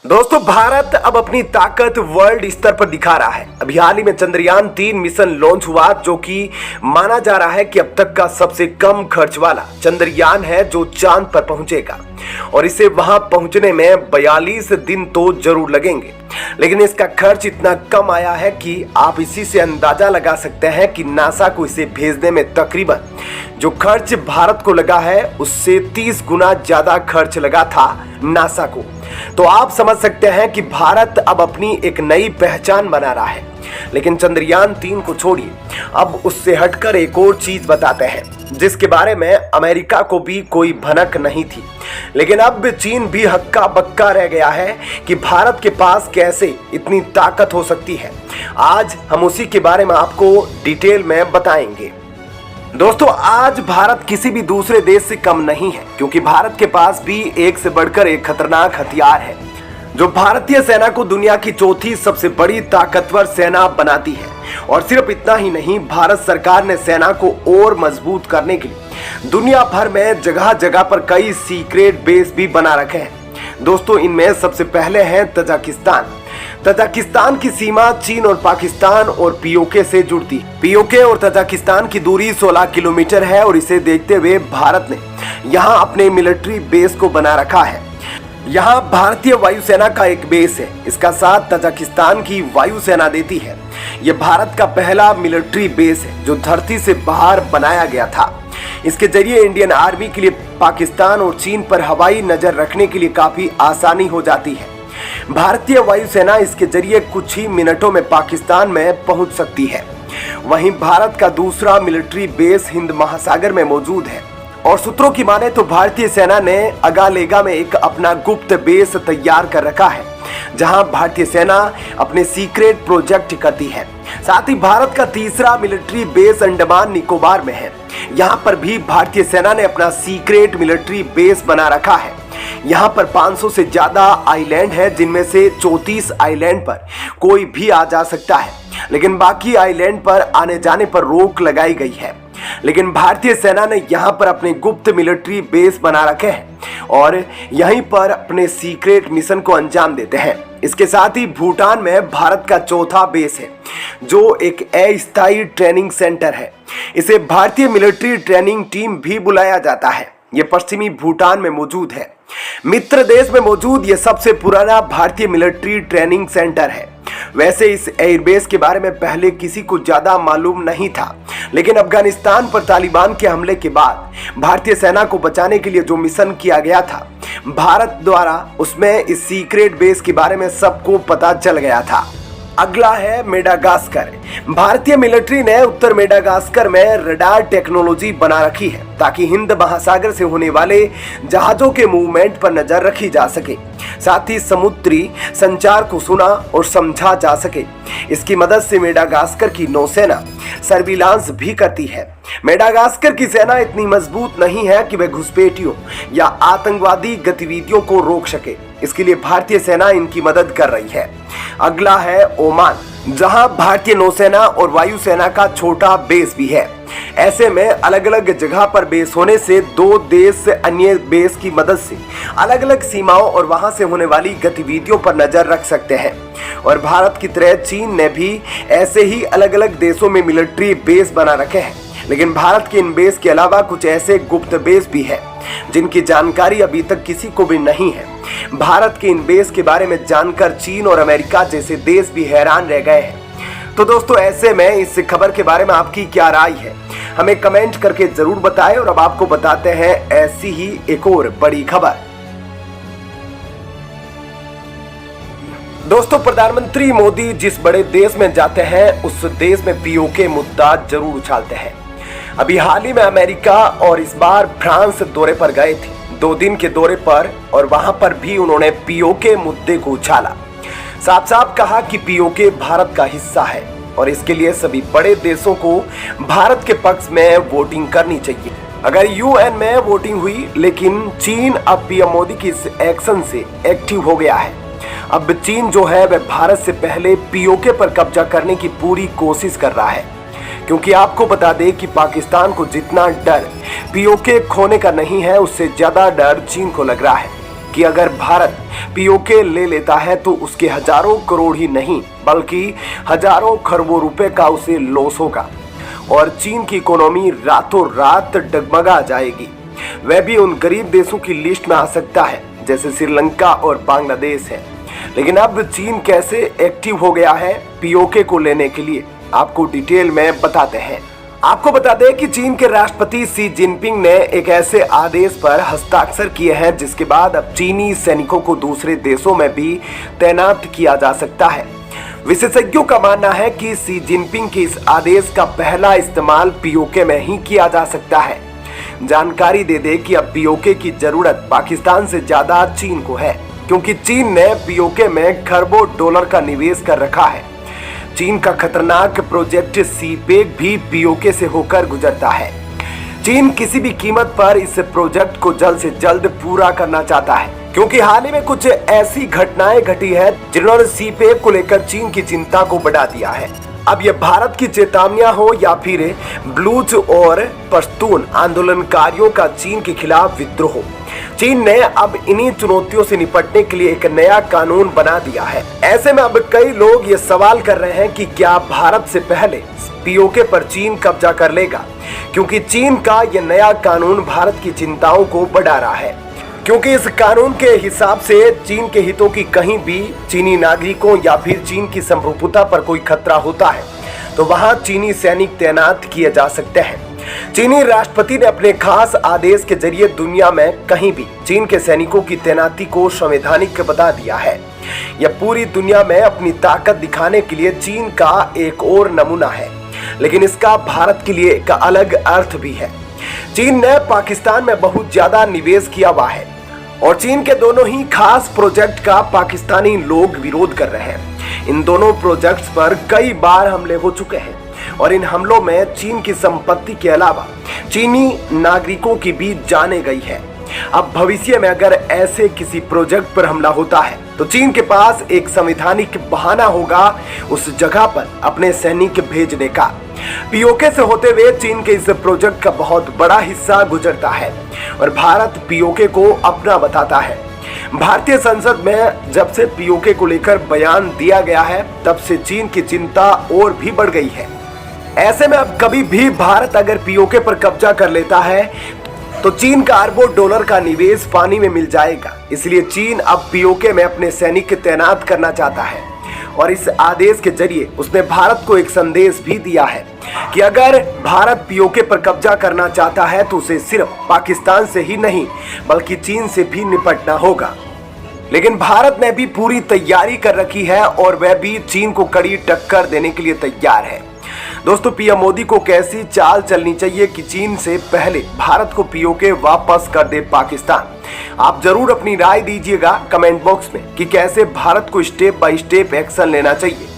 दोस्तों, भारत अब अपनी ताकत वर्ल्ड स्तर पर दिखा रहा है। अभी हाल ही में चंद्रयान-3 मिशन लॉन्च हुआ, जो कि माना जा रहा है कि अब तक का सबसे कम खर्च वाला चंद्रयान है जो चांद पर पहुंचेगा। और इसे वहां पहुंचने में 42 दिन तो जरूर लगेंगे, लेकिन इसका खर्च इतना कम आया है कि आप इसी से अंदाजा लगा सकते हैं कि नासा को इसे भेजने में तकरीबन जो खर्च भारत को लगा है उससे 30 गुना ज्यादा खर्च लगा था नासा को। तो आप समझ सकते हैं कि भारत अब अपनी एक नई पहचान बना रहा है। लेकिन चंद्रयान-3 को छोड़िए, अब उससे हटकर एक और चीज बताते हैं जिसके बारे में अमेरिका को भी कोई भनक नहीं थी, लेकिन अब चीन भी हक्का बक्का रह गया है कि भारत के पास कैसे इतनी ताकत हो सकती है। आज हम उसी के बारे में आपको डिटेल में बताएंगे। दोस्तों, आज भारत किसी भी दूसरे देश से कम नहीं है, क्योंकि भारत के पास भी एक से बढ़कर एक खतरनाक हथियार है जो भारतीय सेना को दुनिया की चौथी सबसे बड़ी ताकतवर सेना बनाती है। और सिर्फ इतना ही नहीं, भारत सरकार ने सेना को और मजबूत करने के लिए दुनिया भर में जगह जगह पर कई सीक्रेट बेस भी बना रखे हैं। दोस्तों, इनमें सबसे पहले है तजाकिस्तान। तजाकिस्तान की सीमा चीन और पाकिस्तान और पीओके से जुड़ती है। पीओके और तजाकिस्तान की दूरी 16 किलोमीटर है और इसे देखते हुए भारत ने यहाँ अपने मिलिट्री बेस को बना रखा है। यहाँ भारतीय वायुसेना का एक बेस है, इसका साथ तजाकिस्तान की वायुसेना देती है। ये भारत का पहला मिलिट्री बेस है जो धरती से बाहर बनाया गया था। इसके जरिए इंडियन आर्मी के लिए पाकिस्तान और चीन पर हवाई नजर रखने के लिए काफी आसानी हो जाती है। भारतीय वायुसेना इसके जरिए कुछ ही मिनटों में पाकिस्तान में पहुंच सकती है। वहीं भारत का दूसरा मिलिट्री बेस हिंद महासागर में मौजूद है और सूत्रों की माने तो भारतीय सेना ने अगालेगा में एक अपना गुप्त बेस तैयार कर रखा है, जहां भारतीय सेना अपने सीक्रेट प्रोजेक्ट करती है। साथ ही भारत का तीसरा मिलिट्री बेस अंडमान निकोबार में है। यहाँ पर भी भारतीय सेना ने अपना सीक्रेट मिलिट्री बेस बना रखा है। यहाँ पर 500 से ज्यादा आइलैंड है, जिनमें से 34 आइलैंड पर कोई भी आ जा सकता है, लेकिन बाकी आइलैंड पर आने जाने पर रोक लगाई गई है। लेकिन भारतीय सेना ने यहाँ पर अपने गुप्त मिलिट्री बेस बना रखे हैं और यहीं पर अपने सीक्रेट मिशन को अंजाम देते हैं। इसके साथ ही भूटान में भारत का चौथा बेस है, जो एक अस्थायी ट्रेनिंग सेंटर है। इसे भारतीय मिलिट्री ट्रेनिंग टीम भी बुलाया जाता है। ये पश्चिमी भूटान में मौजूद है। मित्र देश में मौजूद ये सबसे पुराना भारतीय मिलिट्री ट्रेनिंग सेंटर है। वैसे इस एयरबेस के बारे में पहले किसी को ज्यादा मालूम नहीं था, लेकिन अफगानिस्तान पर तालिबान के हमले के बाद भारतीय सेना को बचाने के लिए जो मिशन किया गया था भारत द्वारा, उसमें इस सीक्रेट बेस के बारे में सबको पता चल गया था। अगला है मेडागास्कर। भारतीय मिलिट्री ने उत्तर मेडागास्कर में रडार टेक्नोलॉजी बना रखी है ताकि हिंद महासागर से होने वाले जहाजों के मूवमेंट पर नजर रखी जा सके। साथ ही समुद्री संचार को सुना और समझा जा सके। इसकी मदद से मेडागास्कर की नौसेना सर्विलांस भी करती है। मेडागास्कर की सेना इतनी मजबूत नहीं है कि वे घुसपैठियों या आतंकवादी गतिविधियों को रोक सके। इसके लिए भारतीय सेना इनकी मदद कर रही है। अगला है ओमान, जहां भारतीय नौसेना और वायुसेना का छोटा बेस भी है। ऐसे में अलग अलग जगह पर बेस होने से दो देश अन्य बेस की मदद से अलग अलग सीमाओं और वहां से होने वाली गतिविधियों पर नजर रख सकते हैं। और भारत की तरह चीन ने भी ऐसे ही अलग अलग देशों में मिलिट्री बेस बना रखे हैं। लेकिन भारत के इन बेस के अलावा कुछ ऐसे गुप्त बेस भी हैं जिनकी जानकारी अभी तक किसी को भी नहीं है। भारत के इन बेस के बारे में जानकर चीन और अमेरिका जैसे देश भी हैरान रह गए हैं। तो दोस्तों, ऐसे में इस खबर के बारे में आपकी क्या राय है, हमें कमेंट करके जरूर बताएं। और अब आपको बताते हैं ऐसी ही एक और बड़ी खबर। दोस्तों, प्रधानमंत्री मोदी जिस बड़े देश में जाते हैं उस देश में पीओके मुद्दा जरूर उछालते हैं। अभी हाल ही में अमेरिका और इस बार फ्रांस दौरे पर गए थे, 2 दिन के दौरे पर, और वहां पर भी उन्होंने पीओके मुद्दे को उछाला। साफ साफ कहा कि पीओके भारत का हिस्सा है और इसके लिए सभी बड़े देशों को भारत के पक्ष में वोटिंग करनी चाहिए। अगर यूएन में वोटिंग हुई, लेकिन चीन अब पीएम मोदी की इस एक्शन से एक्टिव हो गया है। अब चीन जो है वह भारत से पहले पीओके पर कब्जा करने की पूरी कोशिश कर रहा है, क्योंकि आपको बता दें कि पाकिस्तान को जितना डर पीओके खोने का नहीं है, उससे ज्यादा डर चीन को लग रहा है। कि अगर भारत पीओके ले लेता है तो उसके हजारों करोड़ ही नहीं बल्कि हजारों खरबों रुपए का उसे लॉस होगा और चीन की इकोनॉमी रातों रात डगमगा जाएगी। वह भी उन गरीब देशों की लिस्ट में आ सकता है जैसे श्रीलंका और बांग्लादेश है। लेकिन अब चीन कैसे एक्टिव हो गया है पीओके को लेने के लिए, आपको डिटेल में बताते हैं। आपको बता दें कि चीन के राष्ट्रपति शी जिनपिंग ने एक ऐसे आदेश पर हस्ताक्षर किए हैं जिसके बाद अब चीनी सैनिकों को दूसरे देशों में भी तैनात किया जा सकता है। विशेषज्ञों का मानना है कि शी जिनपिंग के इस आदेश का पहला इस्तेमाल पीओके में ही किया जा सकता है। जानकारी दे दे कि अब पीओके की जरूरत पाकिस्तान से ज्यादा चीन को है, क्योंकि चीन ने पीओके में खरबों डॉलर का निवेश कर रखा है। चीन का खतरनाक प्रोजेक्ट सीपेक भी पीओके से होकर गुजरता है। चीन किसी भी कीमत पर इस प्रोजेक्ट को जल्द से जल्द पूरा करना चाहता है, क्योंकि हाल ही में कुछ ऐसी घटनाएं घटी है जिन्होंने सीपेक को लेकर चीन की चिंता को बढ़ा दिया है। अब ये भारत की चेतावनियां हो या फिर बलूच और पश्तून आंदोलनकारियों का चीन के खिलाफ विद्रोह, चीन ने अब इन्हीं चुनौतियों से निपटने के लिए एक नया कानून बना दिया है। ऐसे में अब कई लोग ये सवाल कर रहे हैं कि क्या भारत से पहले पीओके पर चीन कब्जा कर लेगा, क्योंकि चीन का ये नया कानून भारत की चिंताओं को बढ़ा रहा है। क्योंकि इस कानून के हिसाब से चीन के हितों की कहीं भी चीनी नागरिकों या फिर चीन की संप्रभुता पर कोई खतरा होता है तो वहां चीनी सैनिक तैनात किए जा सकते हैं। चीनी राष्ट्रपति ने अपने खास आदेश के जरिए दुनिया में कहीं भी चीन के सैनिकों की तैनाती को संवैधानिक बता दिया है। यह पूरी दुनिया में अपनी ताकत दिखाने के लिए चीन का एक और नमूना है, लेकिन इसका भारत के लिए एक अलग अर्थ भी है। चीन ने पाकिस्तान में बहुत ज्यादा निवेश किया हुआ है और चीन के दोनों ही खास प्रोजेक्ट का पाकिस्तानी लोग विरोध कर रहे हैं। इन दोनों प्रोजेक्ट्स पर कई बार हमले हो चुके हैं और इन हमलों में चीन की संपत्ति के अलावा चीनी नागरिकों की भी जाने गई है। अब भविष्य में अगर ऐसे किसी प्रोजेक्ट पर हमला होता है तो चीन के पास एक संवैधानिक बहाना होगा उस जगह पर अपने सैनिक भेजने का। पीओके से होते हुए चीन के इस प्रोजेक्ट का बहुत बड़ा हिस्सा गुजरता है और भारत पीओके को अपना बताता है। भारतीय संसद में जब से पीओके को लेकर बयान दिया गया है तब से चीन की चिंता और भी बढ़ गई है। ऐसे में अब कभी भी भारत अगर पीओके पर कब्जा कर लेता है तो चीन का अरबों डॉलर का निवेश पानी में मिल जाएगा। इसलिए चीन अब पीओके में अपने सैनिक तैनात करना चाहता है और इस आदेश के जरिए उसने भारत को एक संदेश भी दिया है कि अगर भारत पीओके पर कब्जा करना चाहता है तो उसे सिर्फ पाकिस्तान से ही नहीं बल्कि चीन से भी निपटना होगा। लेकिन भारत ने भी पूरी तैयारी कर रखी है और वह भी चीन को कड़ी टक्कर देने के लिए तैयार है। दोस्तों, पीएम मोदी को कैसी चाल चलनी चाहिए कि चीन से पहले भारत को पीओके वापस कर दे पाकिस्तान? आप जरूर अपनी राय दीजिएगा कमेंट बॉक्स में कि कैसे भारत को स्टेप बाय स्टेप एक्शन लेना चाहिए।